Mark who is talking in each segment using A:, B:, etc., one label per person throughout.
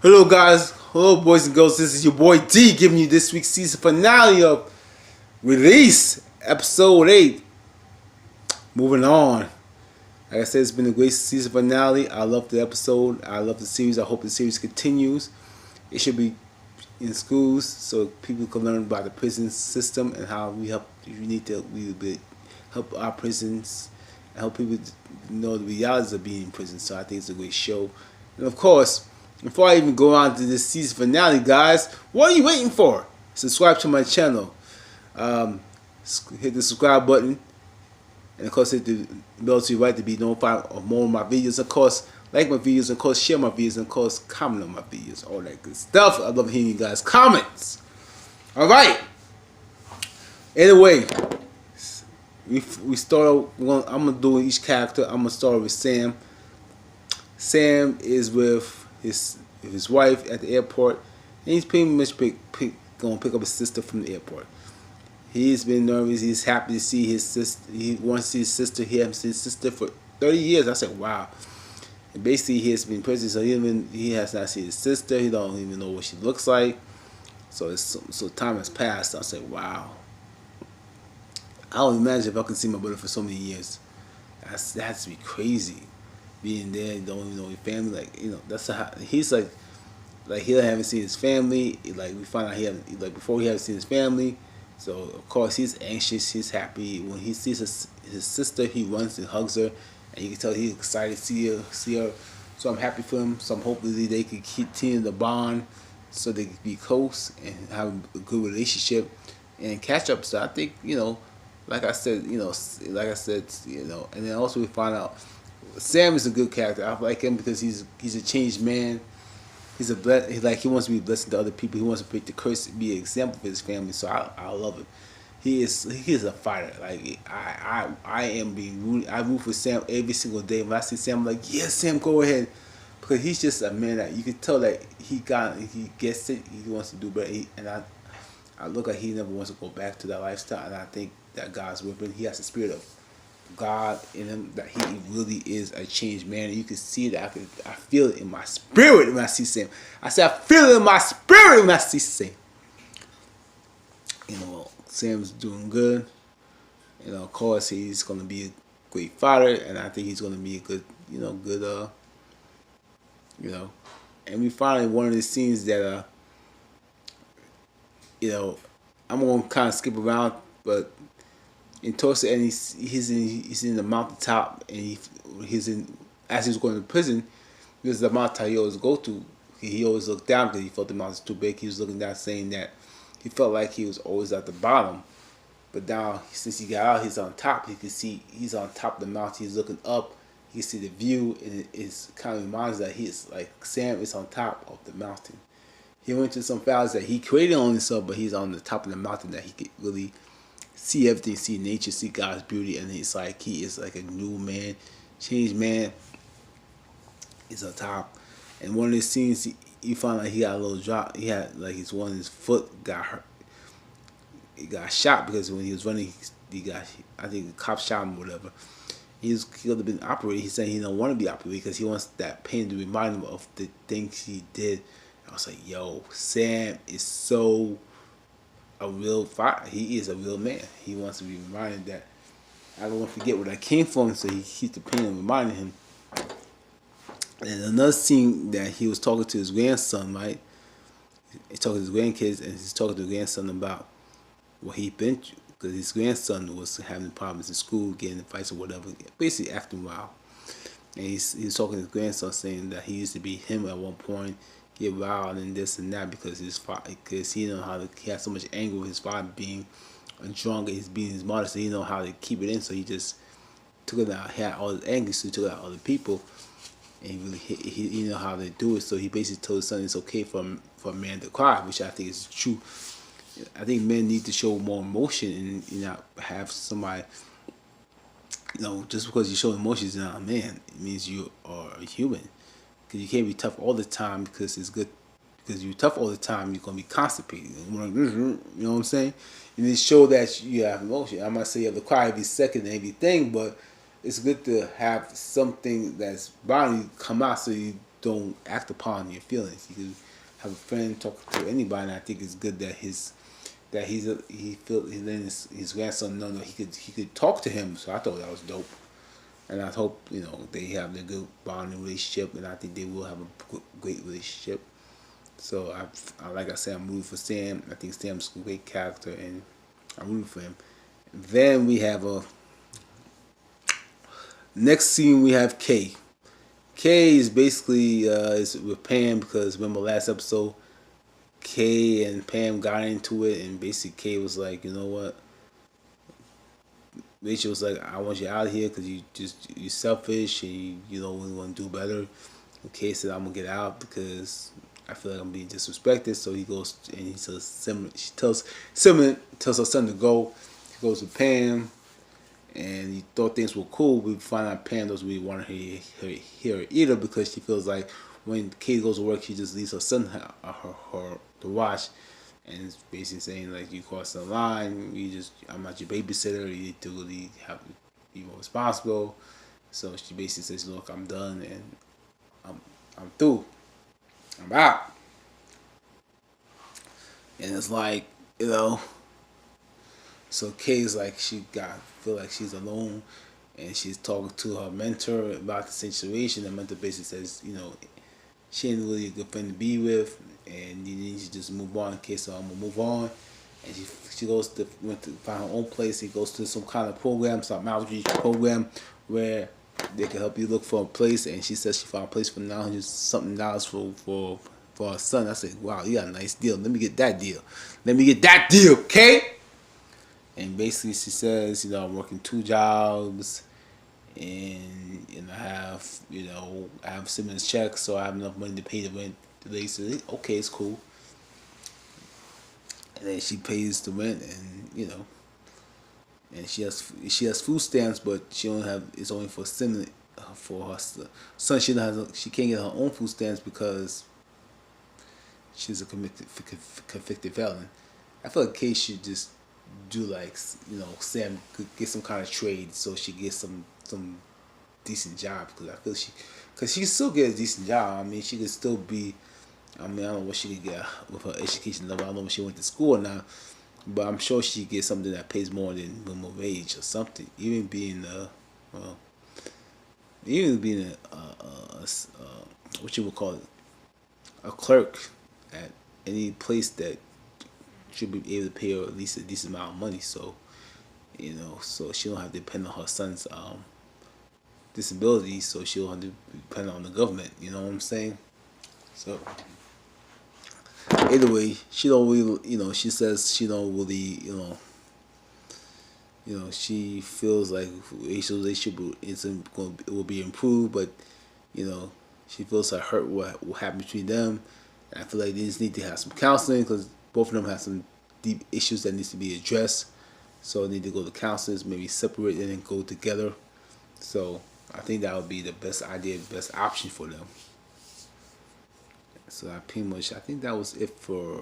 A: Hello guys, hello boys and girls, this is your boy D giving you this week's season finale of Release, episode 8. Moving on. Like I said, it's been a great season finale. I love the episode, I love the series, I hope the series continues. It should be in schools so people can learn about the prison system and how we need to help our prisons and help people know the realities of being in prison. So I think it's a great show. And of course, before I even go on to this season finale, guys, what are you waiting for? Subscribe to my channel. Hit the subscribe button. And of course, hit the bell to your right to be notified of more of my videos. Of course, like my videos. Of course, share my videos. And of course, comment on my videos. All that good stuff. I love hearing you guys' comments. Alright. Anyway, we start. I'm going to do each character. I'm going to start with Sam. Sam is with his wife at the airport, and he's pretty much going to pick up his sister from the airport. He's been nervous. He's happy to see his sister. He wants to see his sister. He hasn't seen his sister for 30 years. I said, wow. And basically, he has been in prison, so he has not seen his sister. He don't even know what she looks like. So time has passed. I said, wow. I don't imagine if I could see my brother for so many years. That has to be crazy. Being there, you don't even know your family, that's how he's like he haven't seen his family. Like we find out before he hasn't seen his family, so of course he's anxious. He's happy when he sees his sister. He runs and hugs her, and you can tell he's excited to see her. So I'm happy for him. So hopefully they can continue the bond, so they can be close and have a good relationship and catch up. So I think like I said, and then also we find out. Sam is a good character. I like him because he's a changed man. He wants to be a blessing to other people. He wants to break the curse, be an example for his family. So I love him. He is a fighter. Like I am being rooted. I root for Sam every single day. When I see Sam, I'm like, yes, Sam, go ahead, because he's just a man that you can tell that he gets it. He wants to do better. I look like he never wants to go back to that lifestyle, and I think that God's with him. He has the spirit of God in him, that he really is a changed man. You can see that. I feel it in my spirit when I see Sam. I said I feel it in my spirit when I see Sam. Sam's doing good. Of course he's gonna be a great fighter, and I think he's gonna be a good, And we finally one of the scenes that I'm gonna kind of skip around, but in Tulsa, and he's in the mountaintop, and as he was going to prison, this is the mountain he always go to. He always looked down because he felt the mountain's too big. He was looking down, saying that he felt like he was always at the bottom, but now since he got out, he's on top. He can see he's on top of the mountain. He's looking up. He can see the view, and it kind of reminds that he's like Sam is on top of the mountain. He went to some valleys that he created on himself, but he's on the top of the mountain that he could really see everything, see nature, see God's beauty, and it's like he is like a new man, changed man. He's on top, and one of the scenes you find like he got a little drop. He had like his foot got hurt. He got shot because when he was running, I think the cop shot him or whatever. He could have been operated. He said he don't want to be operated because he wants that pain to remind him of the things he did. I was like, yo, Sam is so a real fighter. He is a real man. He wants to be reminded that I don't want to forget where I came from, so he keeps the pain and reminding him. And another scene that he was talking to his grandson, right? He's talking to his grandkids, and he's talking to his grandson about what he'd been through, because his grandson was having problems in school, getting in fights or whatever, basically after a while. And he's talking to his grandson, saying that he used to be him at one point, get wild and this and that because he had so much anger with his father being drunk and he's being his mother, so he know how to keep it in. So he just took it out. He had all his anger, so he took it out on other people, and he know how to do it. So he basically told his son it's okay for a man to cry, which I think is true. I think men need to show more emotion and not have somebody. Just because you show emotions, you're not a man. It means you are a human. Because you can't be tough all the time because it's good. Because you're tough all the time, you're going to be constipated. You know what I'm saying? And it show that you have emotion. I'm not saying you have to cry every second and everything, but it's good to have something that's bound you come out so you don't act upon your feelings. You could have a friend talk to anybody, and I think it's good that he felt he letting his grandson know that he could talk to him. So I thought that was dope, and I hope they have a good bonding relationship, and I think they will have a great relationship. So like I said, I'm rooting for Sam. I think Sam's a great character, and I'm rooting for him. Then we have a next scene. We have Kay. Kay is basically is with Pam because remember last episode, Kay and Pam got into it, and basically Kay was like, you know what? Rachel was like, I want you out of here because you're selfish and you don't really want to do better. And Kay said, I'm gonna get out because I feel like I'm being disrespected. So he goes and he tells Simon tells her son to go. He goes with Pam, and he thought things were cool. We find out Pam doesn't really want to hear her either because she feels like when Kate goes to work, she just leaves her son her to watch, and it's basically saying like you crossed the line. I'm not your babysitter. You need to really have to be more responsible. So she basically says, look, I'm done and I'm through. I'm out. And it's like, so Kay's like feel like she's alone, and she's talking to her mentor about the situation. The mentor basically says, she ain't really a good friend to be with, and you need to just move on. Okay, so I'm gonna move on. And she went to find her own place. He goes to some kind of program, some outreach program, where they can help you look for a place. And she says she found a place for $900 something for her son. I said, wow, you got a nice deal. Let me get that deal. Okay? And basically she says, I'm working 2 jobs, and I have Simmons checks, so I have enough money to pay the rent today. So okay, it's cool. And then she pays the rent, and she has food stamps, but it's only for Simmons, for her son. She can't get her own food stamps because she's a convicted felon. I feel like Kate should just do like Sam could get some kind of trade so she gets some decent job, because she still get a decent job. I mean, she could still be. I don't know what she could get with her education level. I don't know if she went to school or not, but I'm sure she could get something that pays more than minimum wage or something. Even being what you would call it, a clerk at any place that should be able to pay her at least a decent amount of money. So, so she don't have to depend on her son's disability. So she don't have to depend on the government. You know what I'm saying? So, either way, she don't really, she says she don't really, she feels like racial relationship will be improved, but she feels like hurt what will happen between them. And I feel like they just need to have some counseling because both of them have some deep issues that needs to be addressed. So they need to go to counselors, maybe separate and then go together. So I think that would be the best idea, the best option for them. So I think that was it for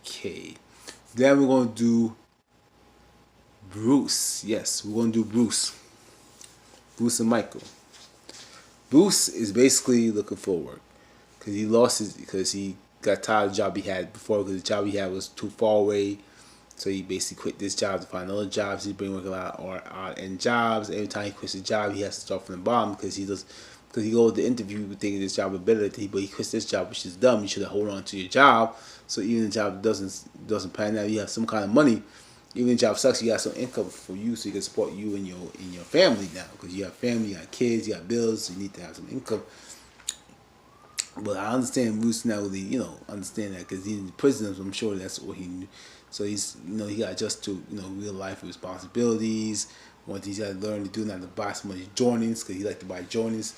A: K. Then we're gonna do Bruce. Yes, we're gonna do Bruce. Bruce and Michael. Bruce is basically looking for work because he got tired of the job he had before, because the job he had was too far away. So he basically quit this job to find other jobs. He's been working a lot of odd end jobs. Every time he quits a job, he has to start from the bottom because he goes to the interview thinking this job is better, but he quits this job, which is dumb. You should have hold on to your job. So even the job doesn't pan out, you have some kind of money. Even the job sucks, you got some income for you, so you can support you and your family now, because you have family, you got kids, you got bills, so you need to have some income. But I understand Bruce not really, understand that because he's in prison. So I'm sure that's what he knew. So he's, he got to adjust to, real life responsibilities. What he's got to learn to do, not to buy so much Jordans, because he like to buy Jordans.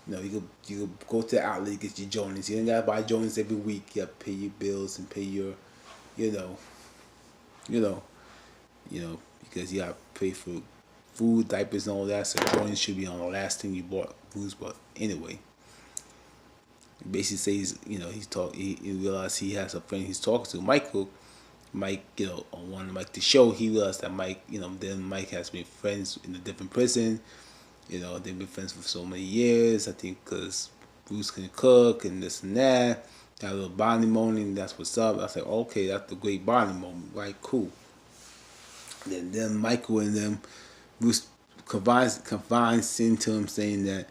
A: You could go to the outlet, get your Jordans. You don't got to buy Jordans every week. You got to pay your bills and pay your, because you got to pay for food, diapers, and all that. So Jordans should be on the last thing you bought, Bruce. But anyway. He basically says, he realized he has a friend he's talking to, Michael. Mike, on Mike the show, he realized that Mike, then Mike has been friends in a different prison. They've been friends for so many years. I think because Bruce can cook and this and that. Got a little bonding moment. That's what's up. I said, okay, that's a great bonding moment. Right, cool. Then Michael and them, Bruce confides into him saying that,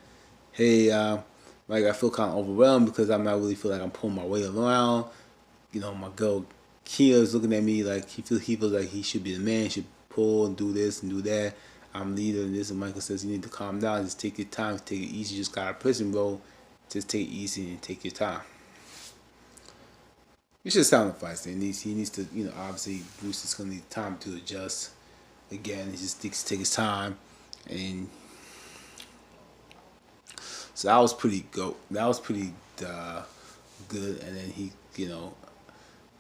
A: hey, like I feel kind of overwhelmed because I'm not really feel like I'm pulling my weight around. You know, my girl Kia's looking at me like he feels like he should be the man, should pull and do this and do that. I'm leader and this, and Michael says you need to calm down, just take your time, take it easy. You just got a prison, bro. Just take it easy and take your time. You should sacrifice. He needs to, you know, obviously Bruce is gonna need time to adjust. Again, he just needs to take his time, and so that was pretty good. And then he, you know,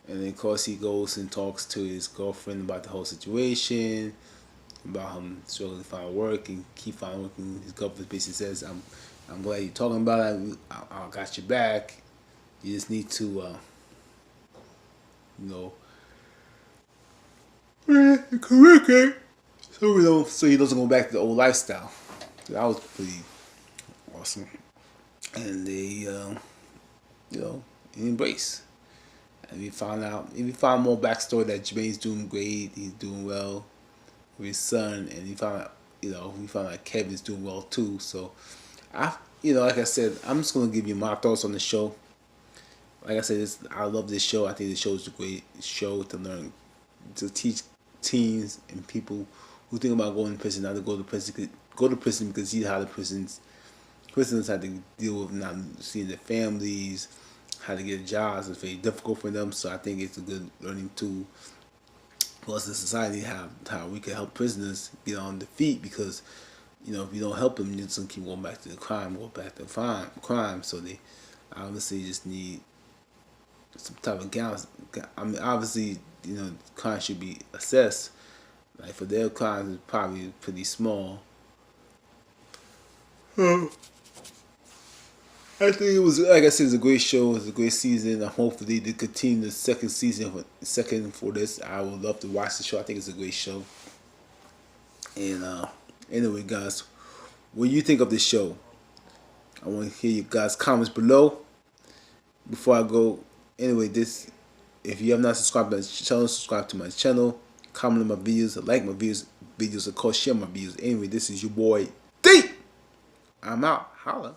A: and then of course he goes and talks to his girlfriend about the whole situation, about him struggling to find work and keep finding work. And his girlfriend basically says, I'm glad you're talking about it. I got your back. You just need to, you know, correct it so he doesn't go back to the old lifestyle. So that was pretty awesome. And they, you know, embrace. And we found more backstory that Jermaine's doing great. He's doing well with his son, and we found out Kevin's doing well too. So, like I said, I'm just gonna give you my thoughts on the show. Like I said, I love this show. I think this show is a great show to learn, to teach teens and people who think about going to prison not to go to prison. Go to prison because see how the prisons have to deal with not seeing their families, how to get jobs. It's very difficult for them. So I think it's a good learning tool for us as society, how we can help prisoners get on their feet, because if you don't help them, you're just gonna keep going back to the crime, crime. So they obviously just need some type of balance. I mean, obviously, crime should be assessed. Like for their crimes, it's probably pretty small. I think it was, like I said, it's a great show. It's a great season. Hopefully they continue the second for this. I would love to watch the show. I think it's a great show. And anyway, guys, what do you think of this show? I want to hear you guys' comments below. Before I go, anyway, if you have not subscribed to my channel, subscribe to my channel. Comment on my videos, like my videos, of course, share my videos. Anyway, this is your boy D. I'm out. Holla.